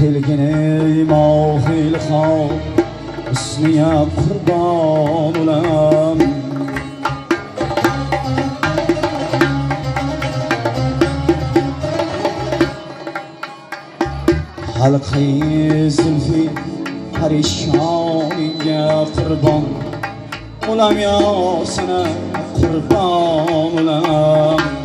هلگنه ما هل خواب اسمی قربان اولم حلقه زلفی پریشانی قربان اولم یا سنه قربان اولم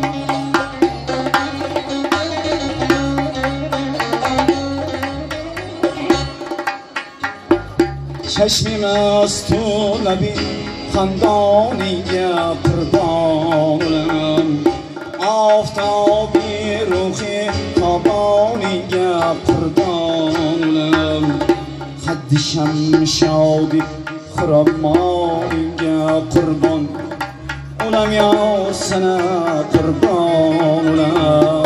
چشمیم از تو لبی خندانی قربانم آفتابی روخی تابانی قربانم خدشم شادی خرامانی قربان اولم یا سنه قربانم